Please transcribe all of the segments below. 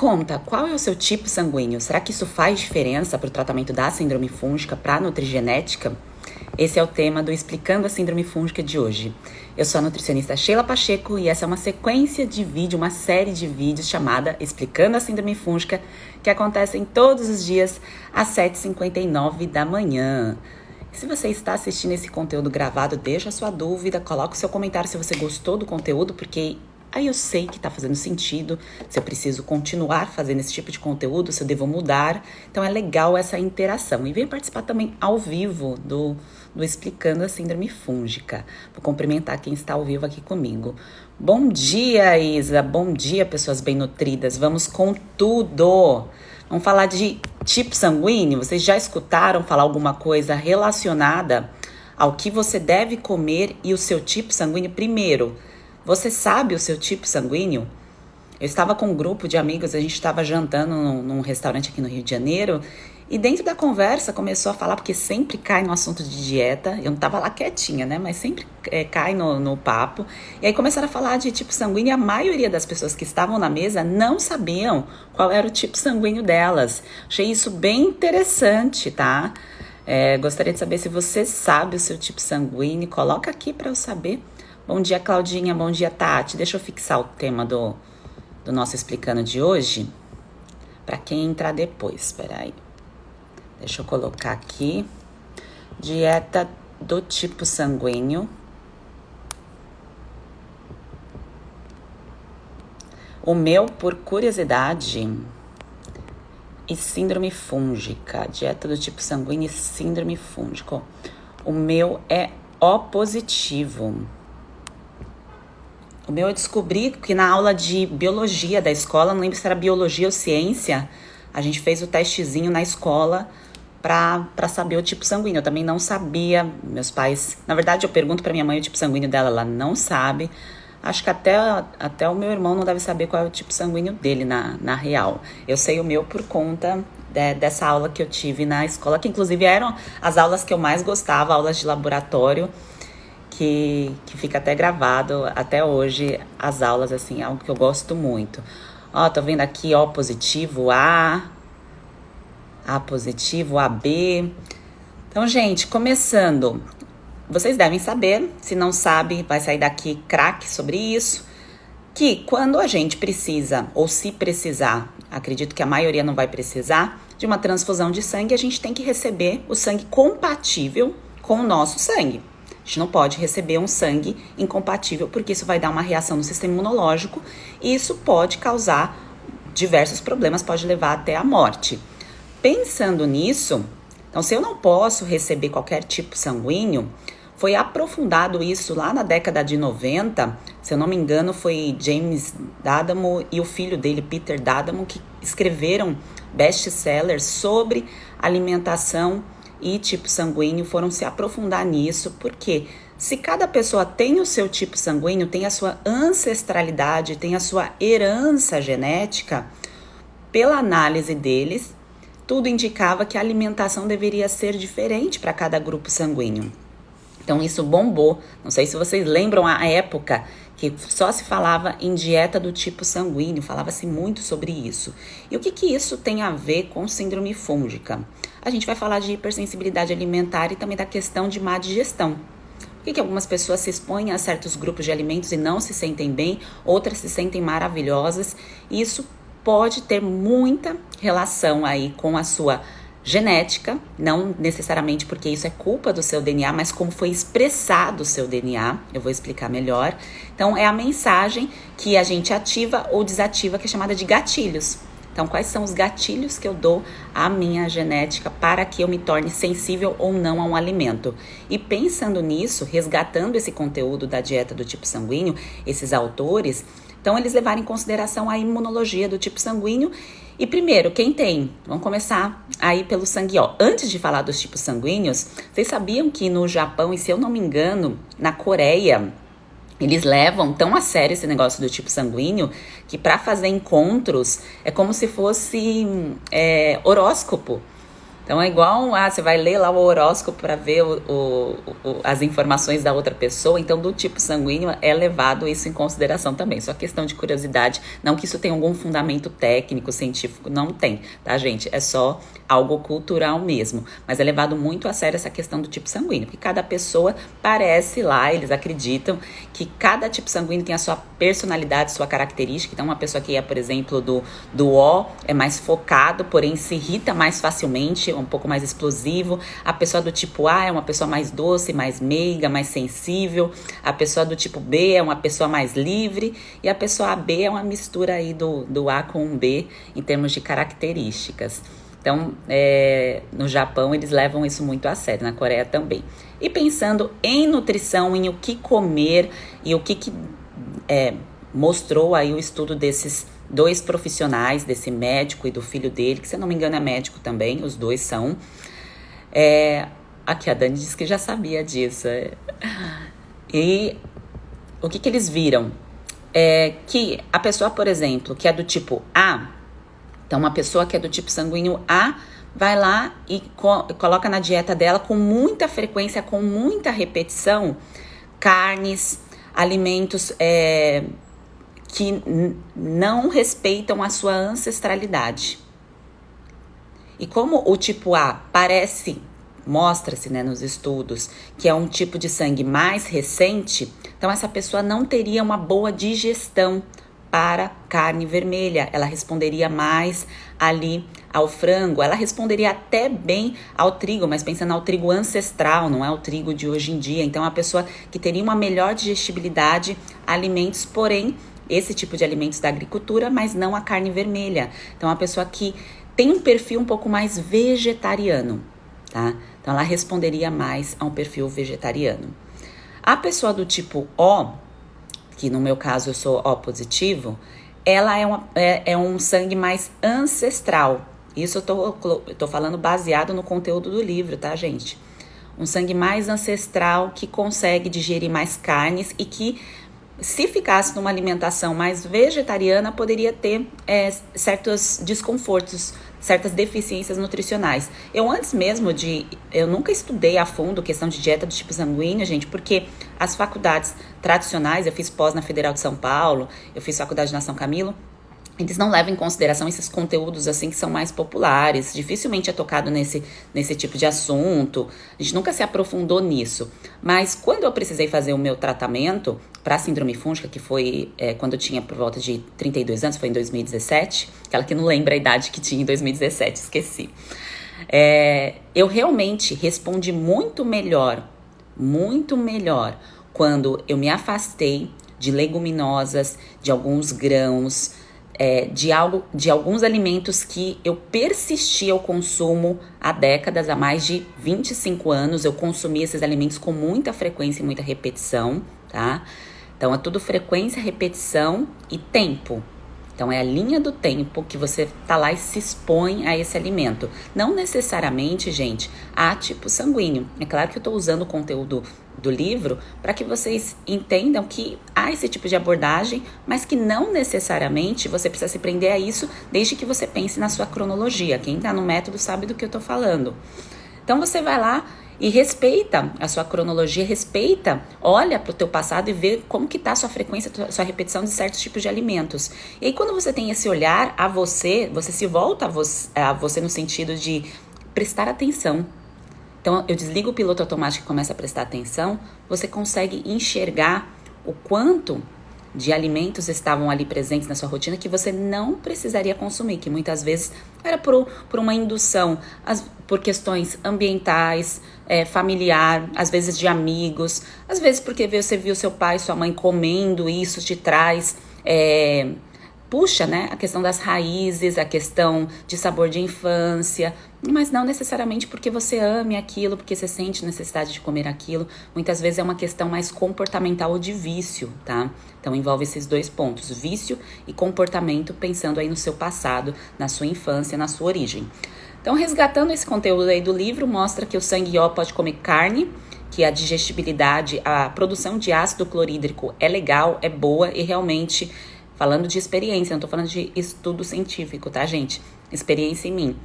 conta, qual é o seu tipo sanguíneo? Será que isso faz diferença para o tratamento da síndrome fúngica, para a nutrigenética? Esse é o tema do Explicando a Síndrome Fúngica de hoje. Eu sou a nutricionista Sheila Pacheco e essa é uma sequência de vídeo, uma série de vídeos chamada Explicando a Síndrome Fúngica, que acontecem todos os dias às 7h59 da manhã. Se você está assistindo esse conteúdo gravado, deixa a sua dúvida, coloca o seu comentário se você gostou do conteúdo, porque aí eu sei que está fazendo sentido, se eu preciso continuar fazendo esse tipo de conteúdo, se eu devo mudar. Então é legal essa interação. E venha participar também ao vivo do Explicando a Síndrome Fúngica. Vou cumprimentar quem está ao vivo aqui comigo. Bom dia, Isa. Bom dia, pessoas bem nutridas. Vamos com tudo. Vamos falar de tipo sanguíneo. Vocês já escutaram falar alguma coisa relacionada ao que você deve comer e o seu tipo sanguíneo? Primeiro, você sabe o seu tipo sanguíneo? Eu estava com um grupo de amigos, a gente estava jantando num restaurante aqui no Rio de Janeiro, e dentro da conversa começou a falar, porque sempre cai no assunto de dieta, eu não estava lá quietinha, né, mas sempre cai no papo, e aí começaram a falar de tipo sanguíneo, e a maioria das pessoas que estavam na mesa não sabiam qual era o tipo sanguíneo delas. Achei isso bem interessante, tá? Gostaria de saber se você sabe o seu tipo sanguíneo, coloca aqui para eu saber. Bom dia, Claudinha. Bom dia, Tati. Deixa eu fixar o tema do nosso Explicando de hoje, para quem entrar depois. Espera aí. Deixa eu colocar aqui. Dieta do tipo sanguíneo. O meu, por curiosidade, e síndrome fúngica. Dieta do tipo sanguíneo e síndrome fúngica. O meu é O positivo. O meu eu descobri que na aula de biologia da escola, não lembro se era biologia ou ciência, a gente fez o testezinho na escola para saber o tipo sanguíneo. Eu também não sabia, meus pais... Na verdade, eu pergunto para minha mãe o tipo sanguíneo dela, ela não sabe. Acho que até o meu irmão não deve saber qual é o tipo sanguíneo dele na real. Eu sei o meu por conta dessa aula que eu tive na escola, que inclusive eram as aulas que eu mais gostava, aulas de laboratório, que fica até gravado até hoje, as aulas, assim, é algo que eu gosto muito. Ó, tô vendo aqui O positivo, A positivo, AB. Então, gente, começando, vocês devem saber, se não sabe, vai sair daqui craque sobre isso, que quando a gente precisa, ou se precisar, acredito que a maioria não vai precisar, de uma transfusão de sangue, a gente tem que receber o sangue compatível com o nosso sangue. A gente não pode receber um sangue incompatível, porque isso vai dar uma reação no sistema imunológico e isso pode causar diversos problemas, pode levar até a morte. Pensando nisso, então se eu não posso receber qualquer tipo sanguíneo, foi aprofundado isso lá na década de 90, se eu não me engano foi James D'Adamo e o filho dele, Peter D'Adamo, que escreveram best-sellers sobre alimentação e tipo sanguíneo, foram se aprofundar nisso, porque se cada pessoa tem o seu tipo sanguíneo, tem a sua ancestralidade, tem a sua herança genética, pela análise deles, tudo indicava que a alimentação deveria ser diferente para cada grupo sanguíneo. Então isso bombou, não sei se vocês lembram a época que só se falava em dieta do tipo sanguíneo, falava-se muito sobre isso. E o que isso tem a ver com síndrome fúngica? A gente vai falar de hipersensibilidade alimentar e também da questão de má digestão. Por que algumas pessoas se expõem a certos grupos de alimentos e não se sentem bem, outras se sentem maravilhosas? E isso pode ter muita relação aí com a sua genética, não necessariamente porque isso é culpa do seu DNA, mas como foi expressado o seu DNA, eu vou explicar melhor. Então, é a mensagem que a gente ativa ou desativa, que é chamada de gatilhos. Então, quais são os gatilhos que eu dou à minha genética para que eu me torne sensível ou não a um alimento? E pensando nisso, resgatando esse conteúdo da dieta do tipo sanguíneo, esses autores, então eles levaram em consideração a imunologia do tipo sanguíneo. E primeiro, quem tem? Vamos começar aí pelo sangue O. Antes de falar dos tipos sanguíneos, vocês sabiam que no Japão, e se eu não me engano, na Coreia, eles levam tão a sério esse negócio do tipo sanguíneo que para fazer encontros é como se fosse horóscopo. Então é igual, você vai ler lá o horóscopo para ver as informações da outra pessoa. Então, do tipo sanguíneo é levado isso em consideração também. Só questão de curiosidade, não que isso tenha algum fundamento técnico, científico, não tem, tá, gente? É só algo cultural mesmo. Mas é levado muito a sério essa questão do tipo sanguíneo, porque cada pessoa parece lá, eles acreditam que cada tipo sanguíneo tem a sua personalidade, sua característica. Então, uma pessoa que é, por exemplo, do O é mais focado, porém se irrita mais facilmente, um pouco mais explosivo. A pessoa do tipo A é uma pessoa mais doce, mais meiga, mais sensível. A pessoa do tipo B é uma pessoa mais livre. E a pessoa AB é uma mistura aí do A com o B em termos de características. Então, no Japão eles levam isso muito a sério, na Coreia também. E pensando em nutrição, em o que comer e o que mostrou aí o estudo desses dois profissionais, desse médico e do filho dele, que se eu não me engano é médico também, os dois são. Aqui a Dani disse que já sabia disso. E o que eles viram? Que a pessoa, por exemplo, que é do tipo A, então uma pessoa que é do tipo sanguíneo A, vai lá e coloca na dieta dela com muita frequência, com muita repetição, carnes, alimentos que não respeitam a sua ancestralidade. E como o tipo A mostra-se, né, nos estudos, que é um tipo de sangue mais recente, então essa pessoa não teria uma boa digestão para carne vermelha. Ela responderia mais ali ao frango, ela responderia até bem ao trigo, mas pensando ao trigo ancestral, não é o trigo de hoje em dia. Então, a pessoa que teria uma melhor digestibilidade a alimentos, porém, esse tipo de alimentos da agricultura, mas não a carne vermelha. Então, a pessoa que tem um perfil um pouco mais vegetariano, tá? Então, ela responderia mais a um perfil vegetariano. A pessoa do tipo O, que no meu caso eu sou O positivo, ela é um sangue mais ancestral. Isso eu tô falando baseado no conteúdo do livro, tá, gente? Um sangue mais ancestral que consegue digerir mais carnes e que, se ficasse numa alimentação mais vegetariana, poderia ter certos desconfortos, certas deficiências nutricionais. Eu nunca estudei a fundo questão de dieta do tipo sanguíneo, gente, porque as faculdades tradicionais, eu fiz pós na Federal de São Paulo, eu fiz faculdade na São Camilo, eles não levam em consideração esses conteúdos assim que são mais populares, dificilmente é tocado nesse tipo de assunto, a gente nunca se aprofundou nisso. Mas quando eu precisei fazer o meu tratamento para síndrome fúngica, que foi quando eu tinha por volta de 32 anos, foi em 2017, aquela que não lembra a idade que tinha em 2017, esqueci. Eu realmente respondi muito melhor quando eu me afastei de leguminosas, de alguns grãos, de alguns alimentos que eu persistia o consumo há décadas, há mais de 25 anos, eu consumia esses alimentos com muita frequência e muita repetição, tá? Então, é tudo frequência, repetição e tempo. Então, é a linha do tempo que você tá lá e se expõe a esse alimento. Não necessariamente, gente, a tipo sanguíneo. É claro que eu tô usando o conteúdo do livro para que vocês entendam que há esse tipo de abordagem, mas que não necessariamente você precisa se prender a isso desde que você pense na sua cronologia. Quem tá no método sabe do que eu tô falando. Então, você vai lá e respeita a sua cronologia, olha para o teu passado e vê como que tá a sua frequência, a sua repetição de certos tipos de alimentos. E aí, quando você tem esse olhar a você se volta a você no sentido de prestar atenção. Então, eu desligo o piloto automático e começo a prestar atenção, você consegue enxergar o quanto de alimentos estavam ali presentes na sua rotina que você não precisaria consumir, que muitas vezes era por uma indução, por questões ambientais, familiar, às vezes de amigos, às vezes porque você viu seu pai, sua mãe comendo, isso te traz... puxa, né, a questão das raízes, a questão de sabor de infância, mas não necessariamente porque você ame aquilo, porque você sente necessidade de comer aquilo. Muitas vezes é uma questão mais comportamental ou de vício, tá? Então envolve esses dois pontos, vício e comportamento, pensando aí no seu passado, na sua infância, na sua origem. Então, resgatando esse conteúdo aí do livro, mostra que o sangue O pode comer carne, que a digestibilidade, a produção de ácido clorídrico é legal, é boa e realmente... Falando de experiência, não tô falando de estudo científico, tá, gente? Experiência em mim.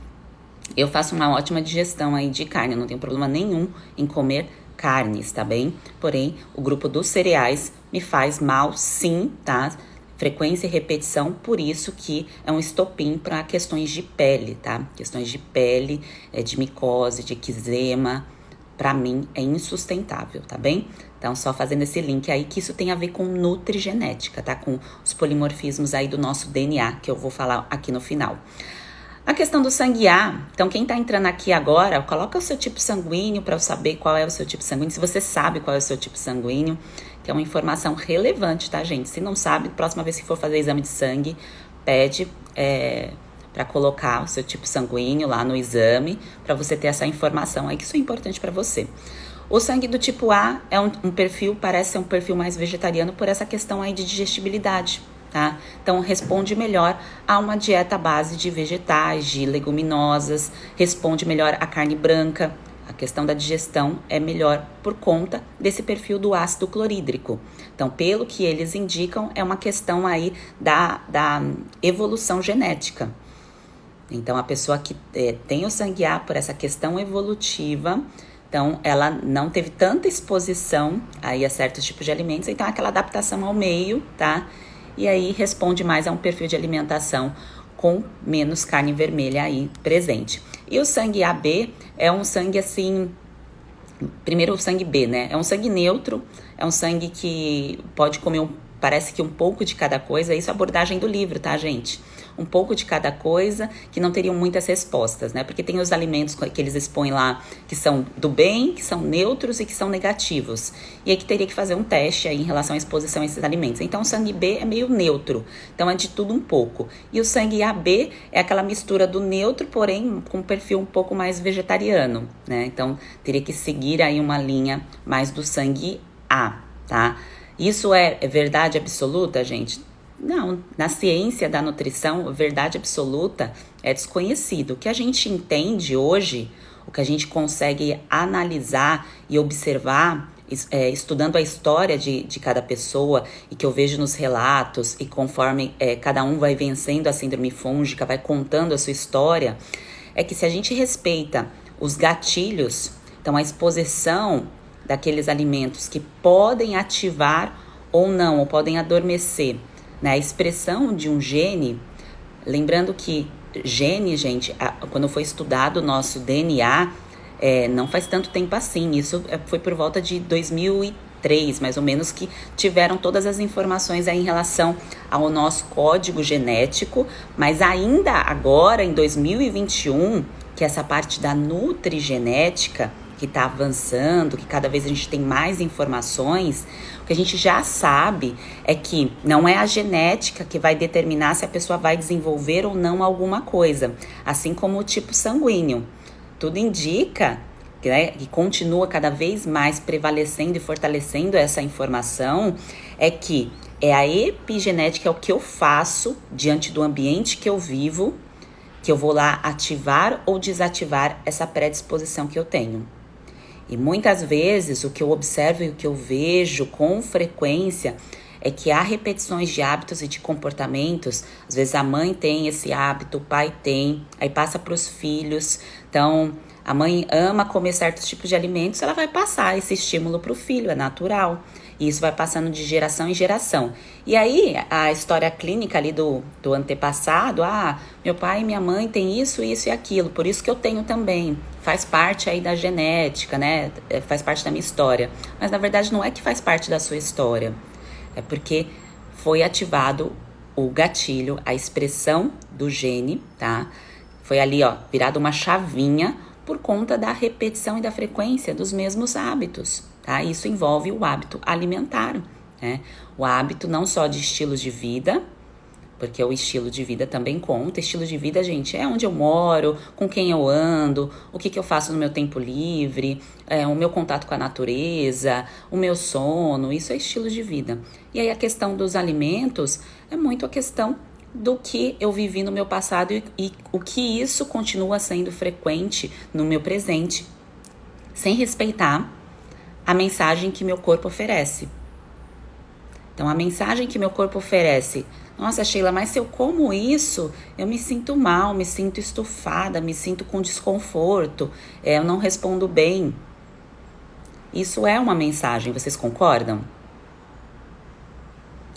Eu faço uma ótima digestão aí de carne, eu não tenho problema nenhum em comer carnes, tá bem? Porém, o grupo dos cereais me faz mal, sim, tá? Frequência e repetição, por isso que é um estopim para questões de pele, tá? Questões de pele, de micose, de eczema, para mim é insustentável, tá bem? Então, só fazendo esse link aí, que isso tem a ver com nutrigenética, tá? Com os polimorfismos aí do nosso DNA, que eu vou falar aqui no final. A questão do sangue A, então quem tá entrando aqui agora, coloca o seu tipo sanguíneo para eu saber qual é o seu tipo sanguíneo, se você sabe qual é o seu tipo sanguíneo, que é uma informação relevante, tá, gente? Se não sabe, próxima vez que for fazer exame de sangue, pede para colocar o seu tipo sanguíneo lá no exame, para você ter essa informação aí, que isso é importante para você. O sangue do tipo A é um perfil, parece ser um perfil mais vegetariano por essa questão aí de digestibilidade. Tá? Então, responde melhor a uma dieta à base de vegetais, de leguminosas, responde melhor à carne branca. A questão da digestão é melhor por conta desse perfil do ácido clorídrico. Então, pelo que eles indicam, é uma questão aí da evolução genética. Então, a pessoa que tem o sangue A por essa questão evolutiva, então ela não teve tanta exposição aí a certos tipos de alimentos, então aquela adaptação ao meio, tá? E aí responde mais a um perfil de alimentação com menos carne vermelha aí presente. E o sangue AB é um sangue assim, primeiro o sangue B, né? É um sangue neutro, é um sangue que pode comer parece que um pouco de cada coisa, isso é a abordagem do livro, tá, gente? Um pouco de cada coisa, que não teriam muitas respostas, né? Porque tem os alimentos que eles expõem lá, que são do bem, que são neutros e que são negativos. E aí que teria que fazer um teste aí em relação à exposição a esses alimentos. Então, o sangue B é meio neutro, então é de tudo um pouco. E o sangue AB é aquela mistura do neutro, porém com um perfil um pouco mais vegetariano, né? Então, teria que seguir aí uma linha mais do sangue A, tá? Isso é verdade absoluta, gente? Não, na ciência da nutrição, verdade absoluta é desconhecido. O que a gente entende hoje, o que a gente consegue analisar e observar, estudando a história de cada pessoa e que eu vejo nos relatos e conforme cada um vai vencendo a síndrome fúngica, vai contando a sua história, é que se a gente respeita os gatilhos, então a exposição daqueles alimentos que podem ativar ou não, ou podem adormecer, né, a expressão de um gene, lembrando que gene, gente, quando foi estudado o nosso DNA, não faz tanto tempo assim, isso foi por volta de 2003, mais ou menos, que tiveram todas as informações aí em relação ao nosso código genético, mas ainda agora, em 2021, que essa parte da nutrigenética, que está avançando, que cada vez a gente tem mais informações, o que a gente já sabe é que não é a genética que vai determinar se a pessoa vai desenvolver ou não alguma coisa, assim como o tipo sanguíneo. Tudo indica que continua cada vez mais prevalecendo e fortalecendo essa informação, é que é a epigenética, é o que eu faço diante do ambiente que eu vivo, que eu vou lá ativar ou desativar essa predisposição que eu tenho. E muitas vezes o que eu observo e o que eu vejo com frequência é que há repetições de hábitos e de comportamentos. Às vezes a mãe tem esse hábito, o pai tem, aí passa para os filhos. Então, a mãe ama comer certos tipos de alimentos, ela vai passar esse estímulo para o filho, é natural. E isso vai passando de geração em geração. E aí, a história clínica ali do antepassado, meu pai e minha mãe têm isso, isso e aquilo, por isso que eu tenho também. Faz parte aí da genética, né? Faz parte da minha história. Mas, na verdade, não é que faz parte da sua história. É porque foi ativado o gatilho, a expressão do gene, tá? Foi ali, virado uma chavinha por conta da repetição e da frequência dos mesmos hábitos, tá? Isso envolve o hábito alimentar, né? O hábito não só de estilos de vida, porque o estilo de vida também conta. Estilo de vida, gente, é onde eu moro, com quem eu ando, o que eu faço no meu tempo livre, o meu contato com a natureza, o meu sono, isso é estilo de vida. E aí a questão dos alimentos é muito a questão do que eu vivi no meu passado e o que isso continua sendo frequente no meu presente, sem respeitar a mensagem que meu corpo oferece. Então, a mensagem que meu corpo oferece Nossa, Sheila, mas se eu como isso, eu me sinto mal, me sinto estufada, me sinto com desconforto, eu não respondo bem. Isso é uma mensagem, vocês concordam?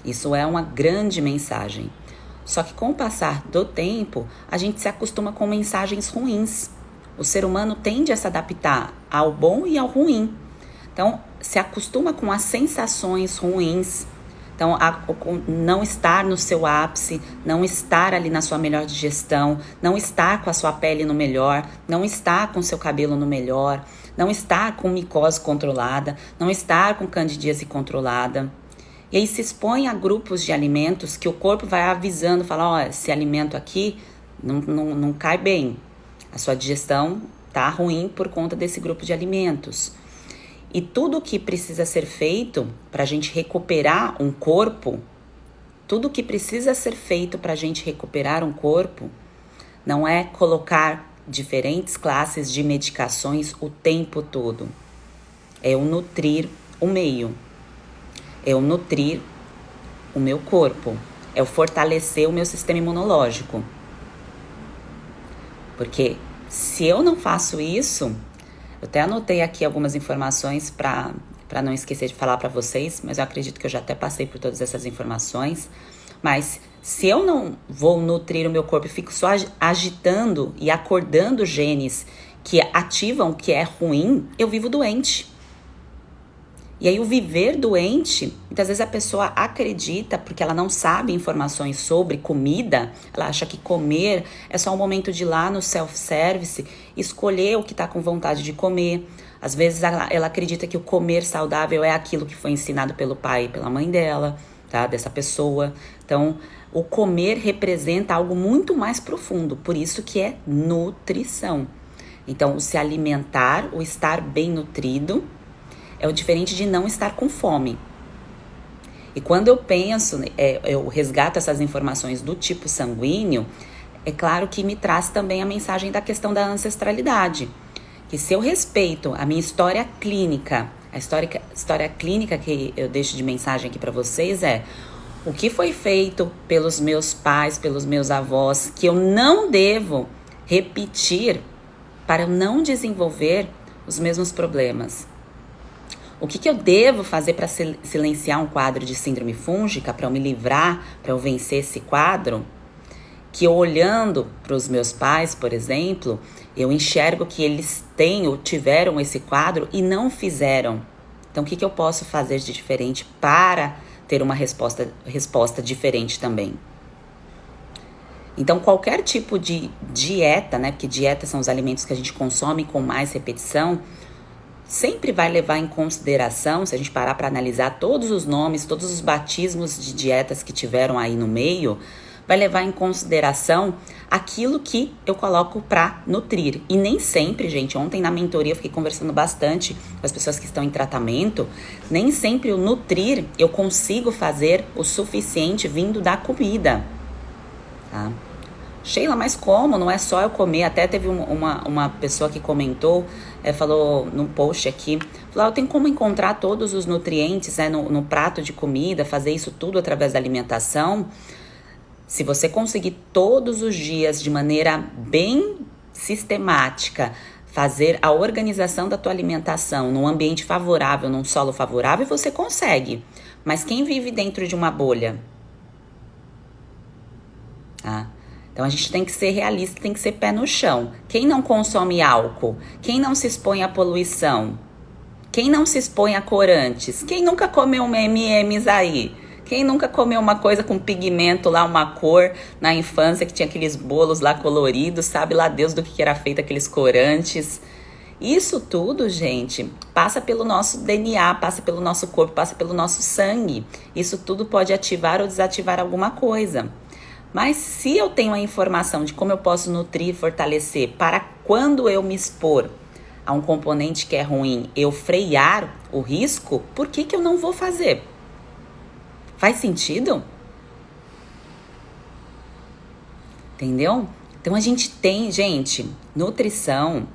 Isso é uma grande mensagem. Só que com o passar do tempo, a gente se acostuma com mensagens ruins. O ser humano tende a se adaptar ao bom e ao ruim. Então, se acostuma com as sensações ruins. Então, não estar no seu ápice, não estar ali na sua melhor digestão, não estar com a sua pele no melhor, não estar com o seu cabelo no melhor, não estar com micose controlada, não estar com candidíase controlada. E aí se expõe a grupos de alimentos que o corpo vai avisando, fala, ó, esse alimento aqui não cai bem. A sua digestão tá ruim por conta desse grupo de alimentos. E tudo o que precisa ser feito para a gente recuperar um corpo, tudo o que precisa ser feito para a gente recuperar um corpo, não é colocar diferentes classes de medicações o tempo todo. É eu nutrir o meio. É eu nutrir o meu corpo, é eu fortalecer o meu sistema imunológico. Porque se eu não faço isso, eu até anotei aqui algumas informações para não esquecer de falar para vocês, mas eu acredito que eu já até passei por todas essas informações. Mas se eu não vou nutrir o meu corpo e fico só agitando e acordando genes que ativam o que é ruim, eu vivo doente. E aí o viver doente, muitas vezes a pessoa acredita, porque ela não sabe informações sobre comida, ela acha que comer é só um momento de ir lá no self-service, escolher o que está com vontade de comer. Às vezes ela acredita que o comer saudável é aquilo que foi ensinado pelo pai e pela mãe dela, tá? Dessa pessoa. Então, o comer representa algo muito mais profundo, por isso que é nutrição. Então, o se alimentar, o estar bem nutrido, é o diferente de não estar com fome. E quando eu penso, eu resgato essas informações do tipo sanguíneo, é claro que me traz também a mensagem da questão da ancestralidade. Que se eu respeito a minha história clínica, a história clínica que eu deixo de mensagem aqui para vocês é o que foi feito pelos meus pais, pelos meus avós, que eu não devo repetir para eu não desenvolver os mesmos problemas. O que eu devo fazer para silenciar um quadro de síndrome fúngica, para eu me livrar, para eu vencer esse quadro? Que eu olhando para os meus pais, por exemplo, eu enxergo que eles têm ou tiveram esse quadro e não fizeram. Então, o que eu posso fazer de diferente para ter uma resposta diferente também? Então, qualquer tipo de dieta, né? Porque dieta são os alimentos que a gente consome com mais repetição, sempre vai levar em consideração, se a gente parar para analisar todos os nomes, todos os batismos de dietas que tiveram aí no meio, vai levar em consideração aquilo que eu coloco para nutrir. E nem sempre, gente, ontem na mentoria eu fiquei conversando bastante com as pessoas que estão em tratamento, nem sempre o nutrir eu consigo fazer o suficiente vindo da comida, tá? Sheila, mas como? Não é só eu comer. Até teve uma pessoa que comentou, falou num post aqui, falou, eu tenho como encontrar todos os nutrientes no prato de comida, fazer isso tudo através da alimentação. Se você conseguir todos os dias, de maneira bem sistemática, fazer a organização da tua alimentação num ambiente favorável, num solo favorável, você consegue. Mas quem vive dentro de uma bolha? Então a gente tem que ser realista, tem que ser pé no chão. Quem não consome álcool? Quem não se expõe à poluição? Quem não se expõe a corantes? Quem nunca comeu um M&M's aí? Quem nunca comeu uma coisa com pigmento lá, uma cor na infância, que tinha aqueles bolos lá coloridos, sabe lá Deus do que era feito aqueles corantes? Isso tudo, gente, passa pelo nosso DNA, passa pelo nosso corpo, passa pelo nosso sangue. Isso tudo pode ativar ou desativar alguma coisa. Mas se eu tenho a informação de como eu posso nutrir e fortalecer para quando eu me expor a um componente que é ruim, eu frear o risco, por que eu não vou fazer? Faz sentido? Entendeu? Então a gente tem, gente, nutrição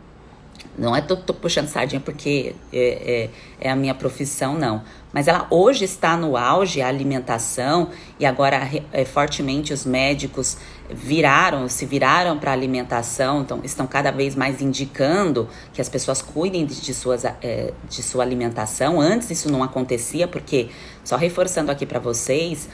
Não é tô puxando sardinha porque é a minha profissão, não. Mas ela hoje está no auge, a alimentação, e agora fortemente os médicos se viraram para a alimentação, então estão cada vez mais indicando que as pessoas cuidem de sua alimentação. Antes isso não acontecia, porque, só reforçando aqui para vocês,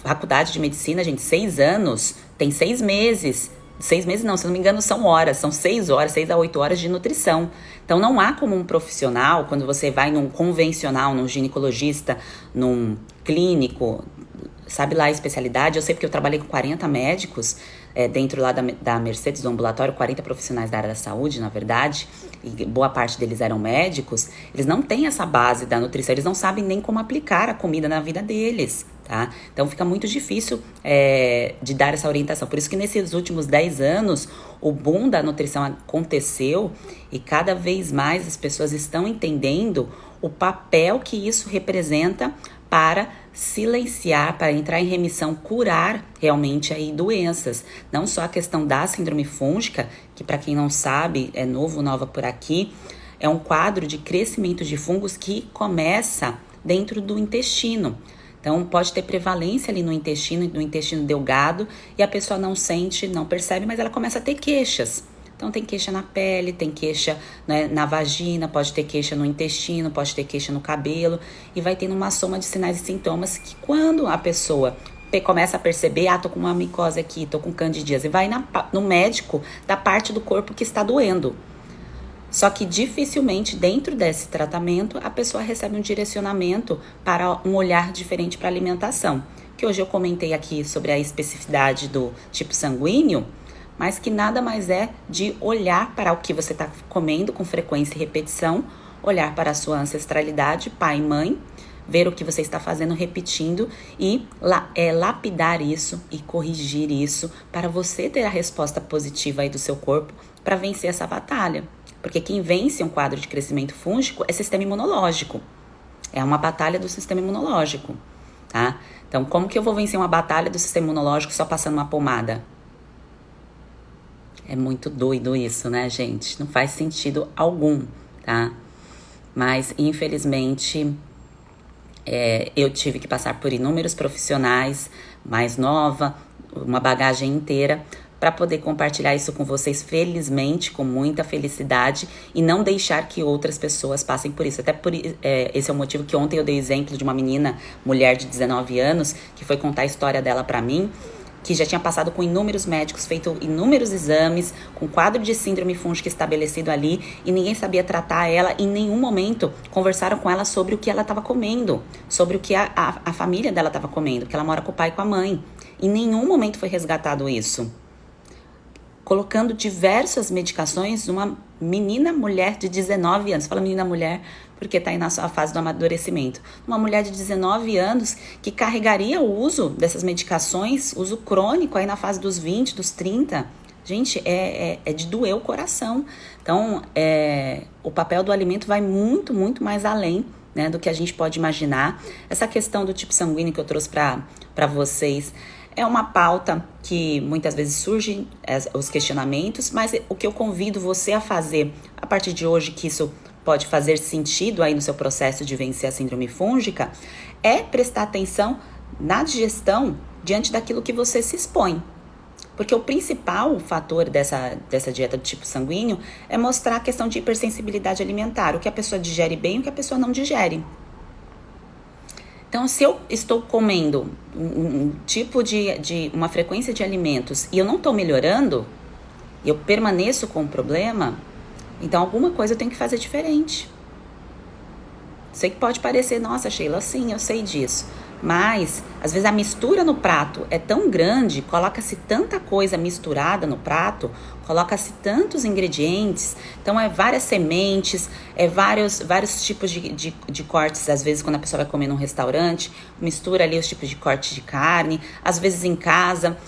faculdade de medicina, gente, 6 anos, tem 6 meses. 6 meses não, se não me engano são horas, são 6 horas, 6 a 8 horas de nutrição. Então não há como um profissional, quando você vai num convencional, num ginecologista, num clínico, sabe lá a especialidade, eu sei porque eu trabalhei com 40 médicos, dentro lá da Mercedes, do ambulatório, 40 profissionais da área da saúde, na verdade, e boa parte deles eram médicos, eles não têm essa base da nutrição, eles não sabem nem como aplicar a comida na vida deles, tá? Então fica muito difícil de dar essa orientação. Por isso que nesses últimos 10 anos, o boom da nutrição aconteceu e cada vez mais as pessoas estão entendendo o papel que isso representa para silenciar, para entrar em remissão, curar realmente aí doenças. Não só a questão da síndrome fúngica, que para quem não sabe, é nova por aqui, é um quadro de crescimento de fungos que começa dentro do intestino. Então pode ter prevalência ali no intestino delgado, e a pessoa não sente, não percebe, mas ela começa a ter queixas. Então tem queixa na pele, tem queixa, né, na vagina, pode ter queixa no intestino, pode ter queixa no cabelo, e vai tendo uma soma de sinais e sintomas que, quando a pessoa começa a perceber, tô com uma micose aqui, tô com candidíase, vai no médico da parte do corpo que está doendo. Só que dificilmente dentro desse tratamento a pessoa recebe um direcionamento para um olhar diferente para a alimentação. Que hoje eu comentei aqui sobre a especificidade do tipo sanguíneo, mas que nada mais é de olhar para o que você está comendo com frequência e repetição, olhar para a sua ancestralidade, pai e mãe, ver o que você está fazendo, repetindo, e lapidar isso e corrigir isso para você ter a resposta positiva aí do seu corpo para vencer essa batalha. Porque quem vence um quadro de crescimento fúngico é sistema imunológico. É uma batalha do sistema imunológico, tá? Então, como que eu vou vencer uma batalha do sistema imunológico só passando uma pomada? É muito doido isso, né, gente? Não faz sentido algum, tá? Mas, infelizmente, eu tive que passar por inúmeros profissionais, mais nova, uma bagagem inteira, para poder compartilhar isso com vocês, felizmente, com muita felicidade, e não deixar que outras pessoas passem por isso. Até esse é o motivo que ontem eu dei exemplo de uma menina, mulher de 19 anos, que foi contar a história dela para mim, que já tinha passado com inúmeros médicos, feito inúmeros exames, com quadro de síndrome fúngica estabelecido ali, e ninguém sabia tratar ela. Em nenhum momento conversaram com ela sobre o que ela estava comendo, sobre o que a família dela estava comendo, porque ela mora com o pai e com a mãe. Em nenhum momento foi resgatado isso. Colocando diversas medicações numa mulher de 19 anos. Fala menina mulher porque está aí na sua fase do amadurecimento. Uma mulher de 19 anos que carregaria o uso dessas medicações, uso crônico aí na fase dos 20, dos 30. Gente, é de doer o coração. Então, o papel do alimento vai muito, muito mais além, né, do que a gente pode imaginar. Essa questão do tipo sanguíneo que eu trouxe para vocês é uma pauta que muitas vezes surgem os questionamentos, mas o que eu convido você a fazer a partir de hoje, que isso pode fazer sentido aí no seu processo de vencer a síndrome fúngica, é prestar atenção na digestão diante daquilo que você se expõe. Porque o principal fator dessa dieta do tipo sanguíneo é mostrar a questão de hipersensibilidade alimentar, o que a pessoa digere bem e o que a pessoa não digere. Então, se eu estou comendo um tipo de uma frequência de alimentos e eu não estou melhorando, eu permaneço com o problema, então alguma coisa eu tenho que fazer diferente. Sei que pode parecer, nossa, Sheila, sim, eu sei disso. Mas, às vezes, a mistura no prato é tão grande, coloca-se tanta coisa misturada no prato, coloca-se tantos ingredientes, então várias sementes, vários tipos de cortes, às vezes, quando a pessoa vai comer num restaurante, mistura ali os tipos de corte de carne, às vezes em casa,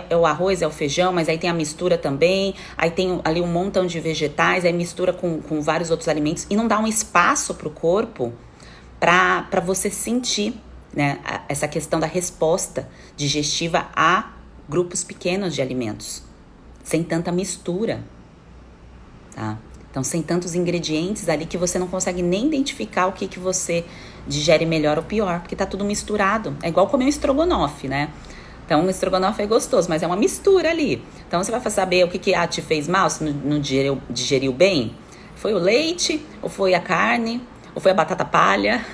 é o arroz, é o feijão, mas aí tem a mistura também, aí tem ali um montão de vegetais, aí mistura com vários outros alimentos, e não dá um espaço para o corpo para você sentir, né, essa questão da resposta digestiva a grupos pequenos de alimentos, sem tanta mistura, tá? Então, sem tantos ingredientes ali que você não consegue nem identificar o que você digere melhor ou pior, porque tá tudo misturado. É igual comer um estrogonofe, né? Então, o estrogonofe é gostoso, mas é uma mistura ali. Então, você vai saber o que te fez mal, se não digeriu bem? Foi o leite, ou foi a carne, ou foi a batata palha?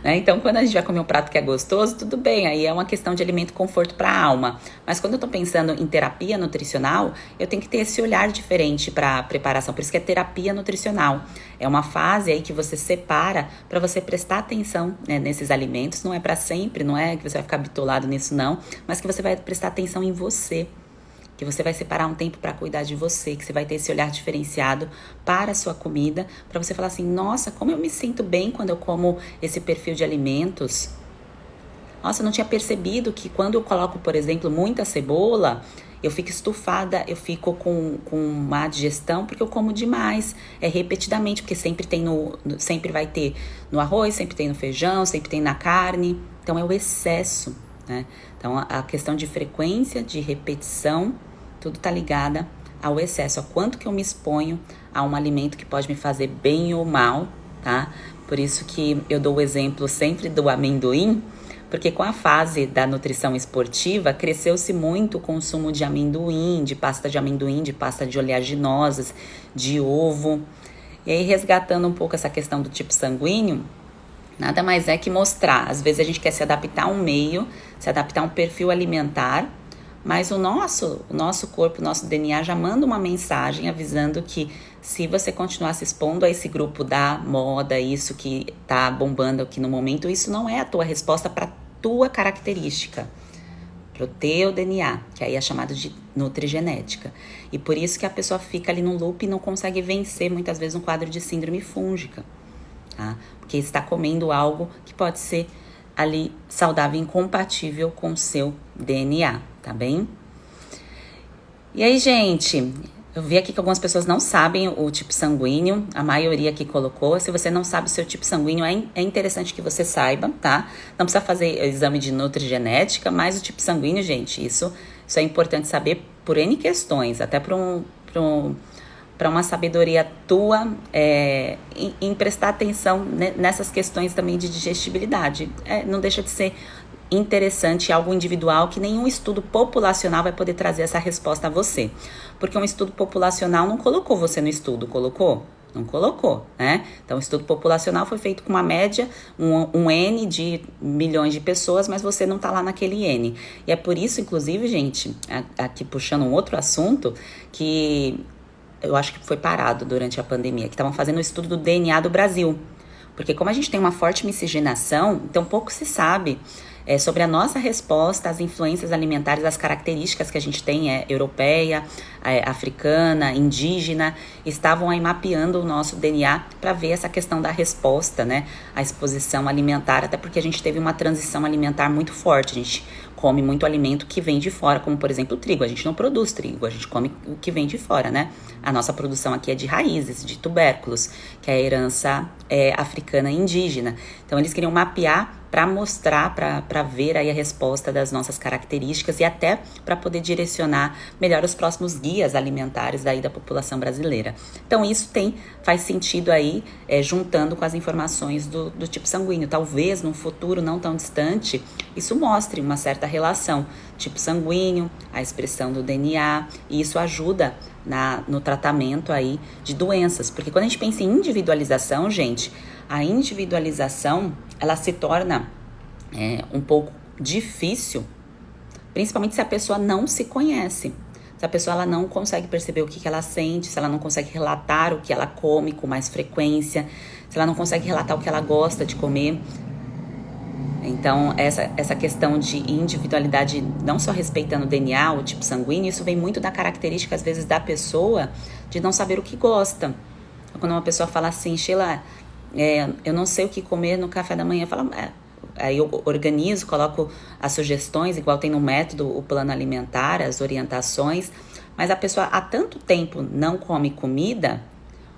Né? Então, quando a gente vai comer um prato que é gostoso, tudo bem, aí é uma questão de alimento conforto para a alma. Mas quando eu tô pensando em terapia nutricional, eu tenho que ter esse olhar diferente para a preparação. Por isso que é terapia nutricional. É uma fase aí que você separa para você prestar atenção, né, nesses alimentos. Não é para sempre, não é que você vai ficar bitolado nisso não, mas que você vai prestar atenção em você. Que você vai separar um tempo para cuidar de você, que você vai ter esse olhar diferenciado para a sua comida, para você falar assim, nossa, como eu me sinto bem quando eu como esse perfil de alimentos. Nossa, eu não tinha percebido que quando eu coloco, por exemplo, muita cebola, eu fico estufada, eu fico com má digestão, porque eu como demais, repetidamente, porque sempre vai ter no arroz, sempre tem no feijão, sempre tem na carne, então é o excesso, né? Então a questão de frequência, de repetição, tudo tá ligada ao excesso, a quanto que eu me exponho a um alimento que pode me fazer bem ou mal, tá? Por isso que eu dou o exemplo sempre do amendoim, porque com a fase da nutrição esportiva, cresceu-se muito o consumo de amendoim, de pasta de oleaginosas, de ovo. E aí, resgatando um pouco essa questão do tipo sanguíneo, nada mais é que mostrar. Às vezes a gente quer se adaptar a um meio, se adaptar a um perfil alimentar, mas o nosso corpo, o nosso DNA já manda uma mensagem avisando que se você continuar se expondo a esse grupo da moda, isso que tá bombando aqui no momento, isso não é a tua resposta para tua característica, para o teu DNA, que aí é chamado de nutrigenética. E por isso que a pessoa fica ali no loop e não consegue vencer muitas vezes um quadro de síndrome fúngica, tá? Porque está comendo algo que pode ser ali saudável e incompatível com o seu DNA, tá bem? E aí, gente, eu vi aqui que algumas pessoas não sabem o tipo sanguíneo, a maioria aqui colocou. Se você não sabe o seu tipo sanguíneo, é interessante que você saiba, tá? Não precisa fazer exame de nutrigenética, mas o tipo sanguíneo, gente, isso é importante saber por N questões, até para uma sabedoria tua, em prestar atenção nessas questões também de digestibilidade. Não deixa de ser interessante, algo individual, que nenhum estudo populacional vai poder trazer essa resposta a você. Porque um estudo populacional não colocou você no estudo, colocou? Não colocou, né? Então, o estudo populacional foi feito com uma média, um N de milhões de pessoas, mas você não tá lá naquele N. E é por isso, inclusive, gente, aqui puxando um outro assunto, que eu acho que foi parado durante a pandemia, que estavam fazendo o estudo do DNA do Brasil. Porque como a gente tem uma forte miscigenação, então pouco se sabe sobre a nossa resposta às influências alimentares, às características que a gente tem, europeia, africana, indígena, estavam aí mapeando o nosso DNA para ver essa questão da resposta, né, à exposição alimentar, até porque a gente teve uma transição alimentar muito forte, a gente come muito alimento que vem de fora, como por exemplo o trigo, a gente não produz trigo, a gente come o que vem de fora, né? A nossa produção aqui é de raízes, de tubérculos, que é a herança africana e indígena. Então eles queriam mapear para mostrar, para ver aí a resposta das nossas características e até para poder direcionar melhor os próximos guias alimentares daí da população brasileira. Então isso faz sentido aí, juntando com as informações do tipo sanguíneo. Talvez num futuro não tão distante, isso mostre uma certa relação, tipo sanguíneo, a expressão do DNA, e isso ajuda no tratamento aí de doenças. Porque quando a gente pensa em individualização, gente, a individualização, ela se torna um pouco difícil, principalmente se a pessoa não se conhece. Se a pessoa ela não consegue perceber o que ela sente, se ela não consegue relatar o que ela come com mais frequência, se ela não consegue relatar o que ela gosta de comer. Então, essa questão de individualidade, não só respeitando o DNA, o tipo sanguíneo, isso vem muito da característica, às vezes, da pessoa, de não saber o que gosta. Quando uma pessoa fala assim, Sheila, eu não sei o que comer no café da manhã, aí eu organizo, coloco as sugestões, igual tem no método, o plano alimentar, as orientações, mas a pessoa há tanto tempo não come comida,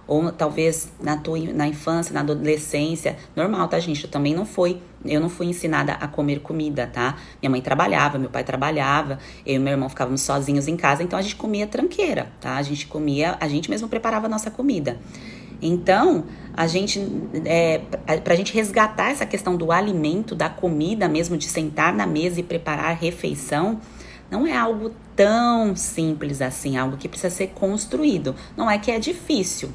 ou talvez na infância, na adolescência, normal, tá, gente? Eu também não foi eu não fui ensinada a comer comida, tá? Minha mãe trabalhava, meu pai trabalhava, eu e meu irmão ficávamos sozinhos em casa, então a gente comia tranqueira, tá? A gente mesmo preparava a nossa comida. Então, pra gente resgatar essa questão do alimento, da comida mesmo, de sentar na mesa e preparar a refeição, não é algo tão simples assim, algo que precisa ser construído. Não é que é difícil,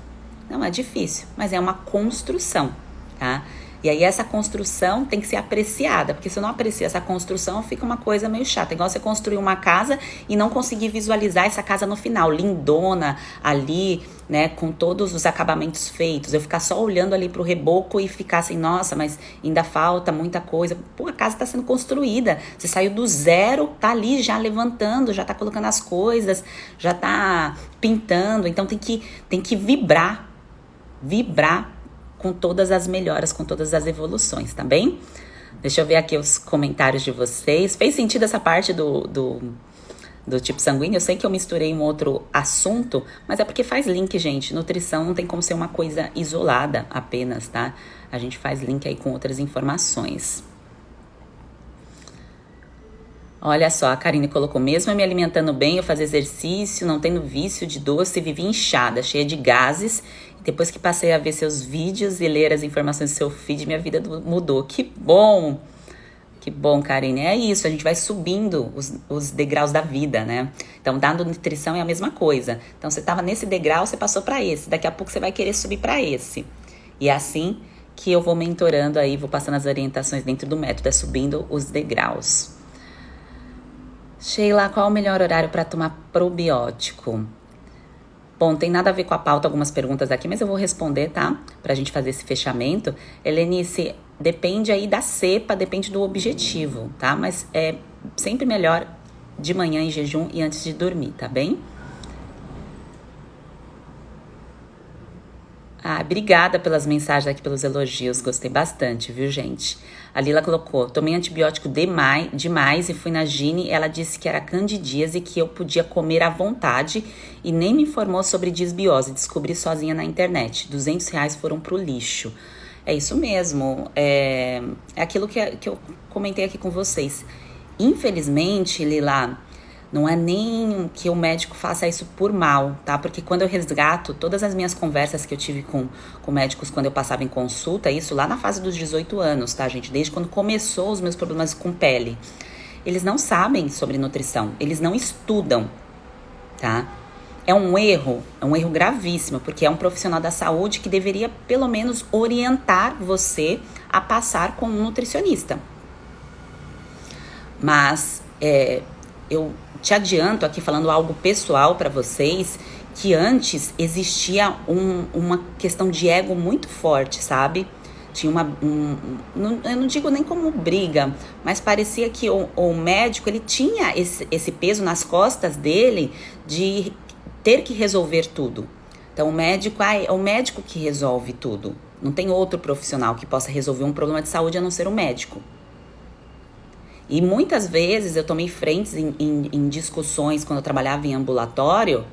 não é difícil, mas é uma construção, tá? E aí essa construção tem que ser apreciada, porque se eu não aprecio essa construção, fica uma coisa meio chata. Igual você construir uma casa e não conseguir visualizar essa casa no final, lindona ali, né, com todos os acabamentos feitos. Eu ficar só olhando ali pro reboco e ficar assim, nossa, mas ainda falta muita coisa. Pô, a casa tá sendo construída, você saiu do zero, tá ali já levantando, já tá colocando as coisas, já tá pintando. Então tem que vibrar com todas as melhoras, com todas as evoluções, tá bem? Deixa eu ver aqui os comentários de vocês. Fez sentido essa parte do tipo sanguíneo? Eu sei que eu misturei um outro assunto, mas é porque faz link, gente. Nutrição não tem como ser uma coisa isolada apenas, tá? A gente faz link aí com outras informações. Olha só, a Karine colocou, mesmo eu me alimentando bem, eu fazia exercício, não tendo vício de doce, vivi inchada, cheia de gases. E depois que passei a ver seus vídeos e ler as informações do seu feed, minha vida mudou. Que bom! Que bom, Karine. É isso, a gente vai subindo os degraus da vida, né? Então, dando nutrição é a mesma coisa. Então, você estava nesse degrau, você passou para esse. Daqui a pouco você vai querer subir para esse. E é assim que eu vou mentorando aí, vou passando as orientações dentro do método, é subindo os degraus. Sheila, qual é o melhor horário para tomar probiótico? Bom, tem nada a ver com a pauta, algumas perguntas aqui, mas eu vou responder, tá? Pra gente fazer esse fechamento. Helenice, depende aí da cepa, depende do objetivo, tá? Mas é sempre melhor de manhã em jejum e antes de dormir, tá bem? Ah, obrigada pelas mensagens aqui, pelos elogios, gostei bastante, viu, gente? A Lila colocou, tomei antibiótico demais e fui na Gine, ela disse que era candidíase e que eu podia comer à vontade e nem me informou sobre disbiose, descobri sozinha na internet, R$200 foram pro lixo. É isso mesmo, é aquilo que eu comentei aqui com vocês. Infelizmente, Lila, não é nem que o médico faça isso por mal, tá? Porque quando eu resgato todas as minhas conversas que eu tive com médicos quando eu passava em consulta, isso lá na fase dos 18 anos, tá, gente? Desde quando começou os meus problemas com pele. Eles não sabem sobre nutrição, eles não estudam, tá? É um erro gravíssimo, porque é um profissional da saúde que deveria, pelo menos, orientar você a passar com um nutricionista. Mas, eu te adianto aqui falando algo pessoal para vocês, que antes existia uma questão de ego muito forte, sabe? Tinha eu não digo nem como briga, mas parecia que o médico, ele tinha esse peso nas costas dele de ter que resolver tudo. Então o médico é o médico que resolve tudo. Não tem outro profissional que possa resolver um problema de saúde a não ser o médico. E muitas vezes eu tomei frentes em discussões quando eu trabalhava em ambulatório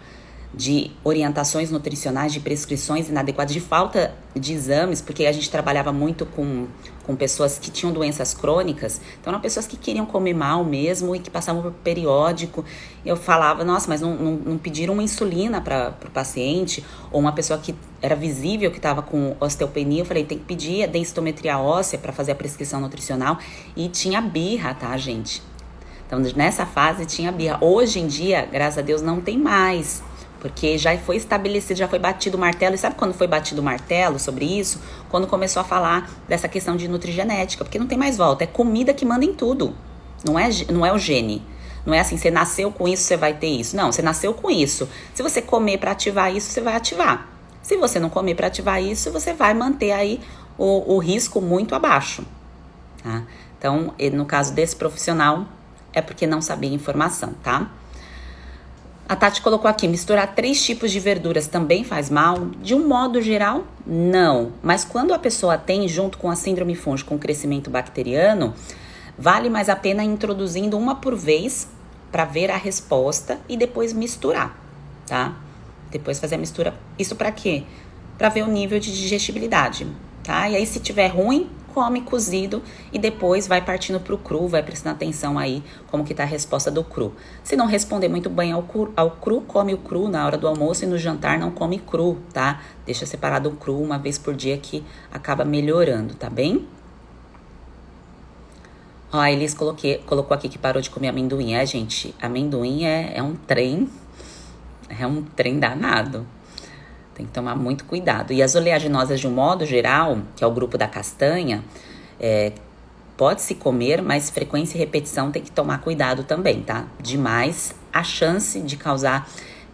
de orientações nutricionais, de prescrições inadequadas, de falta de exames, porque a gente trabalhava muito com pessoas que tinham doenças crônicas, então eram pessoas que queriam comer mal mesmo e que passavam por periódico. Eu falava, nossa, mas não pediram uma insulina para o paciente, ou uma pessoa que era visível que estava com osteopenia, eu falei, tem que pedir a densitometria óssea para fazer a prescrição nutricional, e tinha birra, tá, gente? Então, nessa fase tinha birra. Hoje em dia, graças a Deus, não tem mais, porque já foi estabelecido, já foi batido o martelo. E sabe quando foi batido o martelo sobre isso? Quando começou a falar dessa questão de nutrigenética, porque não tem mais volta. É comida que manda em tudo. Não é o gene. Não é assim, você nasceu com isso, você vai ter isso. Não, você nasceu com isso. Se você comer para ativar isso, você vai ativar. Se você não comer para ativar isso, você vai manter aí o risco muito abaixo. Tá? Então, no caso desse profissional, é porque não sabia informação, tá? A Tati colocou aqui, misturar 3 tipos de verduras também faz mal? De um modo geral, não. Mas quando a pessoa tem, junto com a síndrome fúngica, com crescimento bacteriano, vale mais a pena introduzindo uma por vez para ver a resposta e depois misturar, tá? Depois fazer a mistura. Isso para quê? Para ver o nível de digestibilidade, tá? E aí, se tiver ruim, come cozido e depois vai partindo pro cru, vai prestando atenção aí como que tá a resposta do cru. Se não responder muito bem ao cru, come o cru na hora do almoço e no jantar não come cru, tá? Deixa separado o cru uma vez por dia que acaba melhorando, tá bem? Ó, a Elis colocou aqui que parou de comer amendoim. Gente, amendoim é um trem danado. Tem que tomar muito cuidado. E as oleaginosas, de um modo geral, que é o grupo da castanha, pode-se comer, mas frequência e repetição tem que tomar cuidado também, tá? Demais, a chance de causar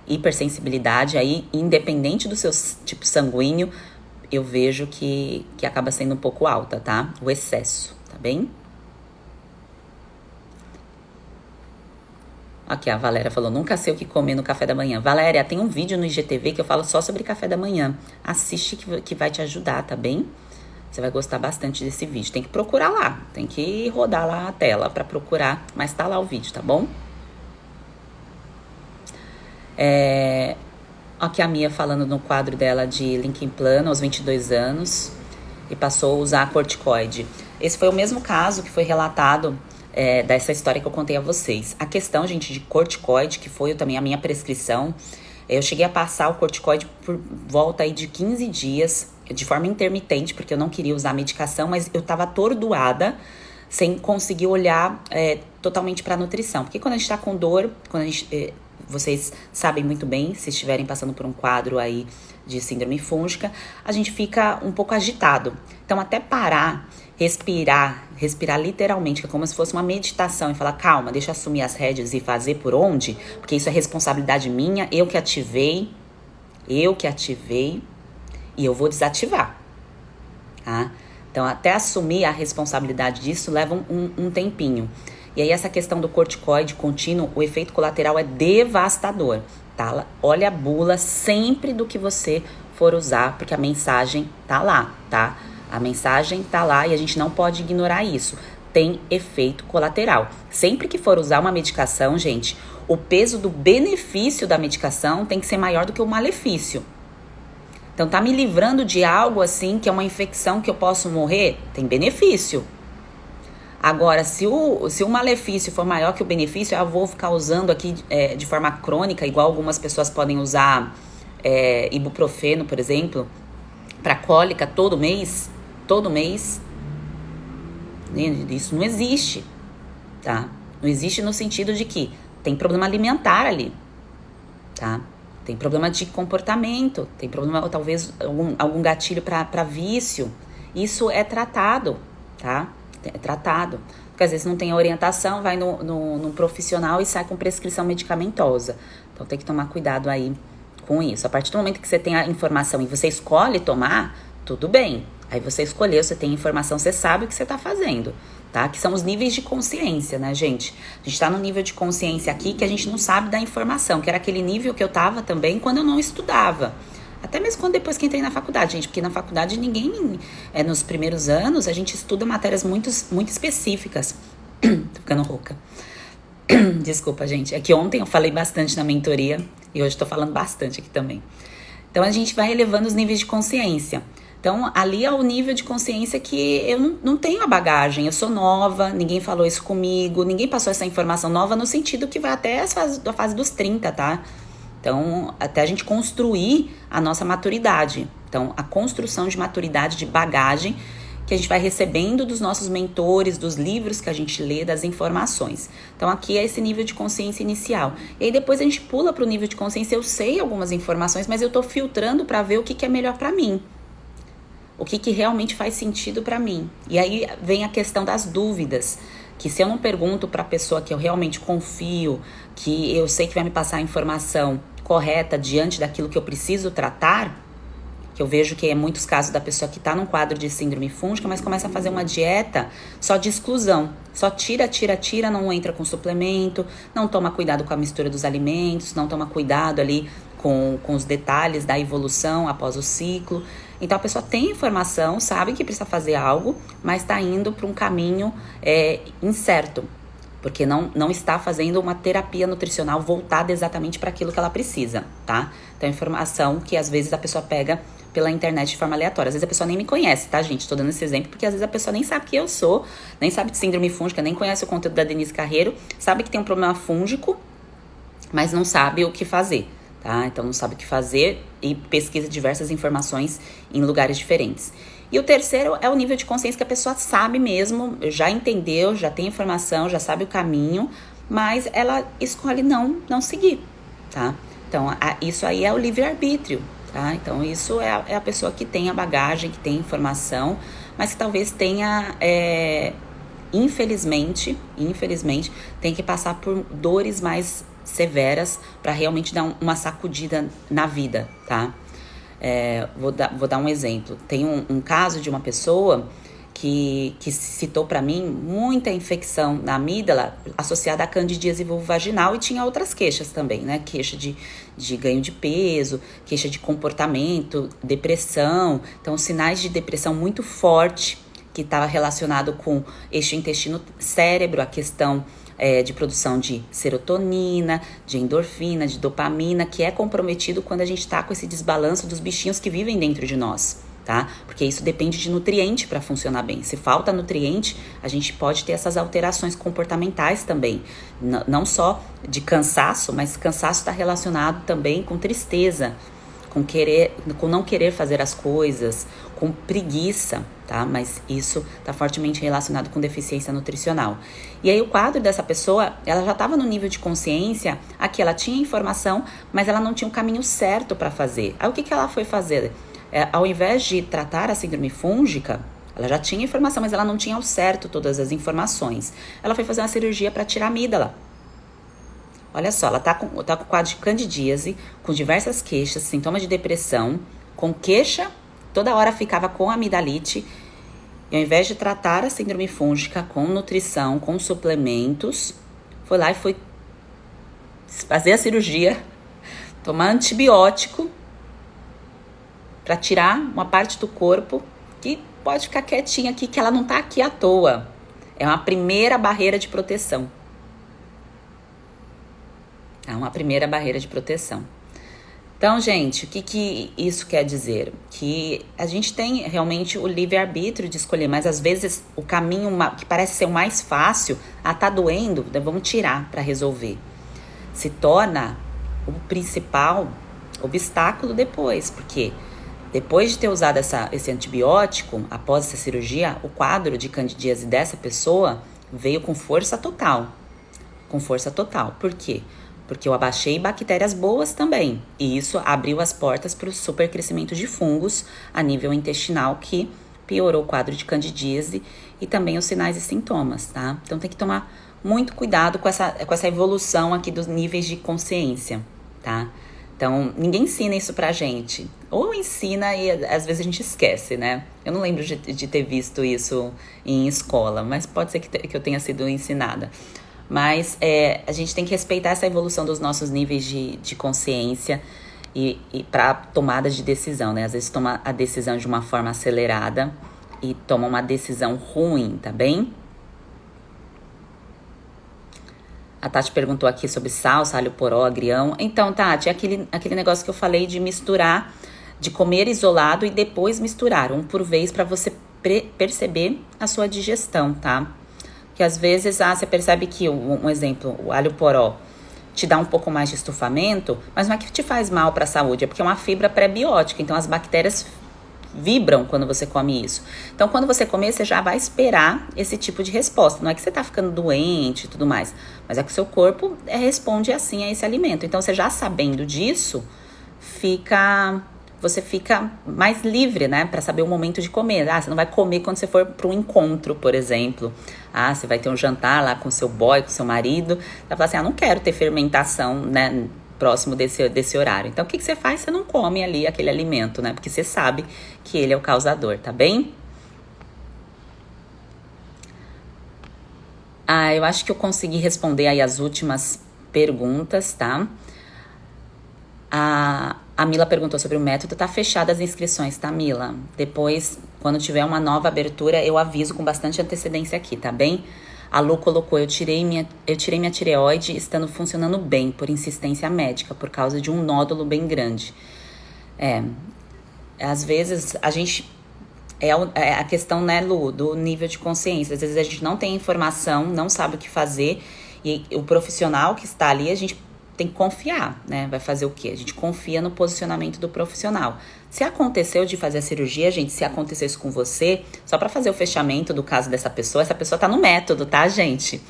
hipersensibilidade aí, independente do seu tipo sanguíneo, eu vejo que acaba sendo um pouco alta, tá? O excesso, tá bem? Aqui a Valéria falou, nunca sei o que comer no café da manhã. Valéria, tem um vídeo no IGTV que eu falo só sobre café da manhã. Assiste que vai te ajudar, tá bem? Você vai gostar bastante desse vídeo. Tem que procurar lá, tem que rodar lá a tela pra procurar, mas tá lá o vídeo, tá bom? Aqui a Mia falando no quadro dela de Linkin Plano aos 22 anos e passou a usar corticoide. Esse foi o mesmo caso que foi relatado dessa história que eu contei a vocês. A questão, gente, de corticoide, que foi também a minha prescrição, eu cheguei a passar o corticoide por volta aí de 15 dias, de forma intermitente, porque eu não queria usar a medicação, mas eu tava atordoada, sem conseguir olhar totalmente pra nutrição. Porque quando a gente tá com dor, vocês sabem muito bem, se estiverem passando por um quadro aí de síndrome fúngica, a gente fica um pouco agitado. Então, até parar, respirar literalmente, que é como se fosse uma meditação, e falar, calma, deixa eu assumir as rédeas e fazer por onde, porque isso é responsabilidade minha, eu que ativei, e eu vou desativar, tá? Então, até assumir a responsabilidade disso leva um tempinho. E aí, essa questão do corticoide contínuo, o efeito colateral é devastador, tá? Olha a bula sempre do que você for usar, porque a mensagem tá lá, tá? A mensagem tá lá e a gente não pode ignorar isso. Tem efeito colateral. Sempre que for usar uma medicação, gente, o peso do benefício da medicação tem que ser maior do que o malefício. Então, tá me livrando de algo assim, que é uma infecção que eu posso morrer? Tem benefício. Agora, se o malefício for maior que o benefício, eu vou ficar usando aqui de forma crônica, igual algumas pessoas podem usar ibuprofeno, por exemplo, para cólica todo mês. Isso não existe, tá? Não existe no sentido de que tem problema alimentar ali, tá? Tem problema de comportamento, tem problema, talvez, algum gatilho para vício. Isso é tratado, tá? É tratado. Porque às vezes não tem orientação, vai no profissional e sai com prescrição medicamentosa. Então tem que tomar cuidado aí com isso. A partir do momento que você tem a informação e você escolhe tomar, tudo bem. Aí você escolheu, você tem informação, você sabe o que você tá fazendo, tá? Que são os níveis de consciência, né, gente? A gente tá no nível de consciência aqui que a gente não sabe da informação, que era aquele nível que eu tava também quando eu não estudava. Até mesmo depois que entrei na faculdade, gente, porque na faculdade ninguém, nos primeiros anos, a gente estuda matérias muito específicas. Tô ficando rouca. Desculpa, gente. É que ontem eu falei bastante na mentoria e hoje tô falando bastante aqui também. Então, a gente vai elevando os níveis de consciência. Então, ali é o nível de consciência que eu não tenho a bagagem, eu sou nova, ninguém falou isso comigo, ninguém passou essa informação nova no sentido que vai até a fase dos 30, tá? Então, até a gente construir a nossa maturidade. Então, a construção de maturidade, de bagagem, que a gente vai recebendo dos nossos mentores, dos livros que a gente lê, das informações. Então, aqui é esse nível de consciência inicial. E aí, depois a gente pula para o nível de consciência, eu sei algumas informações, mas eu tô filtrando para ver o que é melhor para mim. O que realmente faz sentido para mim. E aí vem a questão das dúvidas. Que se eu não pergunto para a pessoa que eu realmente confio, que eu sei que vai me passar a informação correta diante daquilo que eu preciso tratar, que eu vejo que é muitos casos da pessoa que está num quadro de síndrome fúngica, mas começa a fazer uma dieta só de exclusão. Só tira, não entra com suplemento, não toma cuidado com a mistura dos alimentos, não toma cuidado ali com os detalhes da evolução após o ciclo. Então, a pessoa tem informação, sabe que precisa fazer algo, mas está indo para um caminho incerto, porque não está fazendo uma terapia nutricional voltada exatamente para aquilo que ela precisa, tá? Então, informação que às vezes a pessoa pega pela internet de forma aleatória. Às vezes a pessoa nem me conhece, tá, gente? Tô dando esse exemplo porque às vezes a pessoa nem sabe quem eu sou, nem sabe de síndrome fúngica, nem conhece o conteúdo da Denise Carreiro, sabe que tem um problema fúngico, mas não sabe o que fazer, tá? Então não sabe o que fazer e pesquisa diversas informações em lugares diferentes. E o terceiro é o nível de consciência que a pessoa sabe mesmo, já entendeu, já tem informação, já sabe o caminho, mas ela escolhe não seguir, tá? Então, isso aí é o livre-arbítrio, tá? Então, isso é a pessoa que tem a bagagem, que tem informação, mas que talvez tenha, infelizmente, tem que passar por dores mais severas para realmente dar uma sacudida na vida, tá? Vou dar um exemplo. Tem um caso de uma pessoa que citou para mim muita infecção na amígdala associada a candidíase vulvovaginal e tinha outras queixas também, né? Queixa de ganho de peso, queixa de comportamento, depressão. Então, sinais de depressão muito forte que estava relacionado com eixo intestino-cérebro, a questão de produção de serotonina, de endorfina, de dopamina, que é comprometido quando a gente está com esse desbalanço dos bichinhos que vivem dentro de nós, tá? Porque isso depende de nutriente para funcionar bem. Se falta nutriente, a gente pode ter essas alterações comportamentais também. Não só de cansaço, mas cansaço está relacionado também com tristeza, com não querer fazer as coisas, com preguiça, tá? Mas isso está fortemente relacionado com deficiência nutricional. E aí o quadro dessa pessoa, ela já estava no nível de consciência, aqui ela tinha informação, mas ela não tinha o caminho certo para fazer. Aí o que ela foi fazer? Ao invés de tratar a síndrome fúngica, ela já tinha informação, mas ela não tinha ao certo todas as informações. Ela foi fazer uma cirurgia para tirar a amígdala. Olha só, ela tá com quadro de candidíase, com diversas queixas, sintomas de depressão, com queixa, toda hora ficava com amidalite. E ao invés de tratar a síndrome fúngica com nutrição, com suplementos, foi lá e foi fazer a cirurgia, tomar antibiótico para tirar uma parte do corpo que pode ficar quietinha aqui, que ela não tá aqui à toa. É uma primeira barreira de proteção. É uma primeira barreira de proteção. Então, gente, o que isso quer dizer? Que a gente tem realmente o livre-arbítrio de escolher, mas às vezes o caminho que parece ser o mais fácil, tá doendo, vamos tirar para resolver. Se torna o principal obstáculo depois, porque depois de ter usado esse antibiótico, após essa cirurgia, o quadro de candidíase dessa pessoa veio com força total. Com força total. Por quê? Porque eu abaixei bactérias boas também. E isso abriu as portas para o supercrescimento de fungos a nível intestinal, que piorou o quadro de candidíase e também os sinais e sintomas, tá? Então tem que tomar muito cuidado com essa evolução aqui dos níveis de consciência, tá? Então, ninguém ensina isso pra gente. Ou ensina e às vezes a gente esquece, né? Eu não lembro de ter visto isso em escola, mas pode ser que eu tenha sido ensinada. Mas a gente tem que respeitar essa evolução dos nossos níveis de consciência e para tomada de decisão, né? Às vezes toma a decisão de uma forma acelerada e toma uma decisão ruim, tá bem? A Tati perguntou aqui sobre salsa, alho poró, agrião. Então, Tati, aquele negócio que eu falei de misturar, de comer isolado e depois misturar, um por vez, para você perceber a sua digestão, tá? Que às vezes você percebe que, um exemplo, o alho poró te dá um pouco mais de estufamento, mas não é que te faz mal para a saúde, é porque é uma fibra pré-biótica, então as bactérias vibram quando você come isso. Então, quando você comer, você já vai esperar esse tipo de resposta. Não é que você tá ficando doente e tudo mais, mas é que o seu corpo responde assim a esse alimento. Então, você já sabendo disso, você fica mais livre, né, para saber o momento de comer. Você não vai comer quando você for para um encontro, por exemplo. Você vai ter um jantar lá com seu boy, com seu marido. Você vai falar assim, não quero ter fermentação, né, próximo desse horário. Então, o que você faz? Você não come ali aquele alimento, né? Porque você sabe que ele é o causador, tá bem? Eu acho que eu consegui responder aí as últimas perguntas, tá? A Mila perguntou sobre o método. Tá fechada as inscrições, tá, Mila? Depois, quando tiver uma nova abertura, eu aviso com bastante antecedência aqui, tá bem? A Lu colocou, eu tirei minha tireoide estando funcionando bem por insistência médica, por causa de um nódulo bem grande. às vezes a gente é a questão, né, Lu, do nível de consciência. Às vezes a gente não tem informação, não sabe o que fazer, e o profissional que está ali, a gente tem que confiar, né? Vai fazer o quê? A gente confia no posicionamento do profissional. Se aconteceu de fazer a cirurgia, gente, se aconteceu isso com você, só para fazer o fechamento do caso dessa pessoa, essa pessoa tá no método, tá, gente?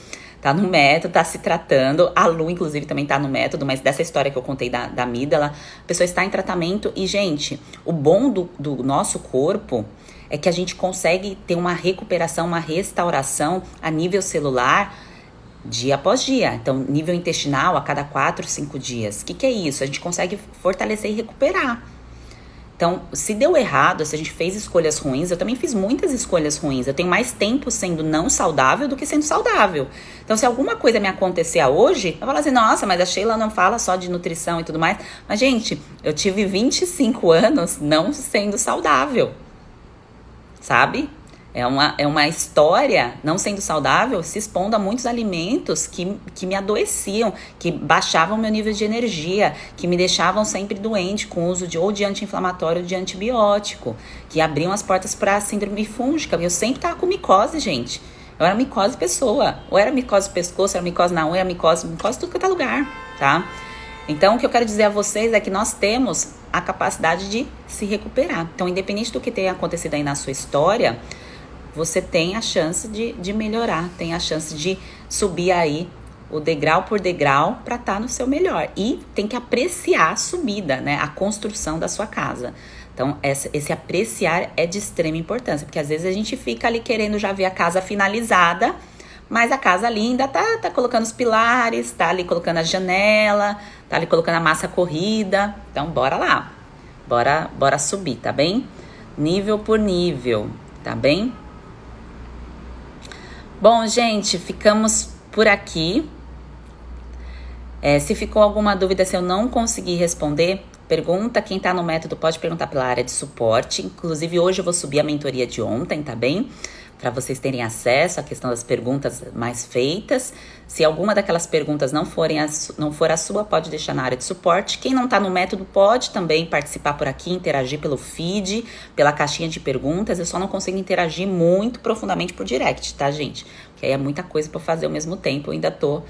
Tá no método, tá se tratando. A Lu, inclusive, também tá no método, mas dessa história que eu contei da amígdala, a pessoa está em tratamento. E, gente, o bom do nosso corpo é que a gente consegue ter uma recuperação, uma restauração a nível celular dia após dia. Então, nível intestinal a cada 4, 5 dias. O que é isso? A gente consegue fortalecer e recuperar. Então, se deu errado, se a gente fez escolhas ruins, eu também fiz muitas escolhas ruins. Eu tenho mais tempo sendo não saudável do que sendo saudável. Então, se alguma coisa me acontecer hoje, eu falo assim, nossa, mas a Sheila não fala só de nutrição e tudo mais. Mas, gente, eu tive 25 anos não sendo saudável. Sabe? É uma história, não sendo saudável, se expondo a muitos alimentos que me adoeciam, que baixavam meu nível de energia, que me deixavam sempre doente com o uso de anti-inflamatório ou de antibiótico, que abriam as portas para síndrome fúngica. Eu sempre tava com micose, gente. Eu era micose pessoa. Ou era micose pescoço, era micose na unha, era micose tudo que é lugar, tá? Então, o que eu quero dizer a vocês é que nós temos a capacidade de se recuperar. Então, independente do que tenha acontecido aí na sua história, você tem a chance de melhorar, tem a chance de subir aí o degrau por degrau para estar no seu melhor. E tem que apreciar a subida, né? A construção da sua casa. Então, esse apreciar é de extrema importância, porque às vezes a gente fica ali querendo já ver a casa finalizada, mas a casa linda tá colocando os pilares, tá ali colocando a janela, tá ali colocando a massa corrida. Então, bora lá. Bora subir, tá bem? Nível por nível, tá bem? Bom, gente, ficamos por aqui. Se ficou alguma dúvida, se eu não conseguir responder, pergunta. Quem tá no método pode perguntar pela área de suporte. Inclusive, hoje eu vou subir a mentoria de ontem, tá bem? Para vocês terem acesso à questão das perguntas mais feitas. Se alguma daquelas perguntas não for a sua, pode deixar na área de suporte. Quem não está no método pode também participar por aqui, interagir pelo feed, pela caixinha de perguntas. Eu só não consigo interagir muito profundamente por direct, tá, gente? Porque aí é muita coisa para fazer ao mesmo tempo. Eu ainda tô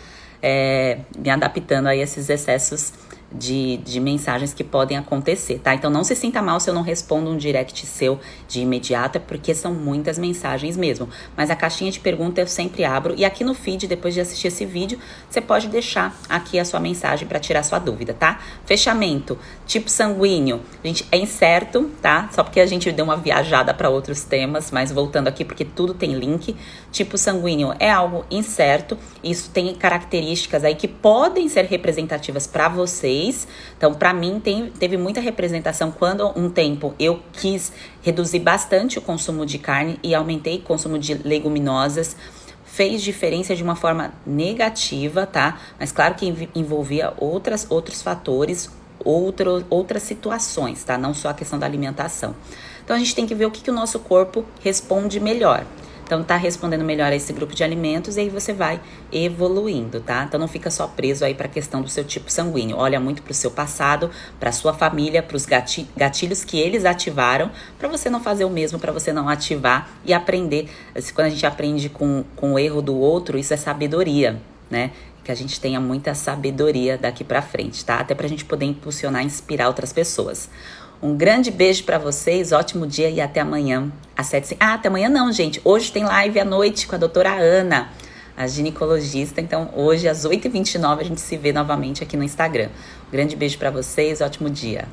me adaptando a esses excessos de mensagens que podem acontecer, tá? Então não se sinta mal se eu não respondo um direct seu de imediato, é porque são muitas mensagens mesmo. Mas a caixinha de pergunta eu sempre abro, e aqui no feed, depois de assistir esse vídeo, você pode deixar aqui a sua mensagem para tirar sua dúvida, tá? Fechamento, tipo sanguíneo, gente, é incerto, tá? Só porque a gente deu uma viajada para outros temas, mas voltando aqui porque tudo tem link. Tipo sanguíneo é algo incerto, isso tem características aí que podem ser representativas para vocês. Então, para mim, teve muita representação quando um tempo eu quis reduzir bastante o consumo de carne e aumentei o consumo de leguminosas. Fez diferença de uma forma negativa, tá? Mas claro que envolvia outros fatores, outras situações, tá? Não só a questão da alimentação. Então, a gente tem que ver o que o nosso corpo responde melhor. Então, tá respondendo melhor a esse grupo de alimentos e aí você vai evoluindo, tá? Então, não fica só preso aí para a questão do seu tipo sanguíneo. Olha muito para o seu passado, para sua família, para os gatilhos que eles ativaram, para você não fazer o mesmo, para você não ativar e aprender. Quando a gente aprende com o erro do outro, isso é sabedoria, né? Que a gente tenha muita sabedoria daqui para frente, tá? Até para a gente poder impulsionar e inspirar outras pessoas. Um grande beijo pra vocês, ótimo dia e até amanhã às 7h. Até amanhã não, gente. Hoje tem live à noite com a doutora Ana, a ginecologista. Então, hoje às 8h29 a gente se vê novamente aqui no Instagram. Um grande beijo pra vocês, ótimo dia.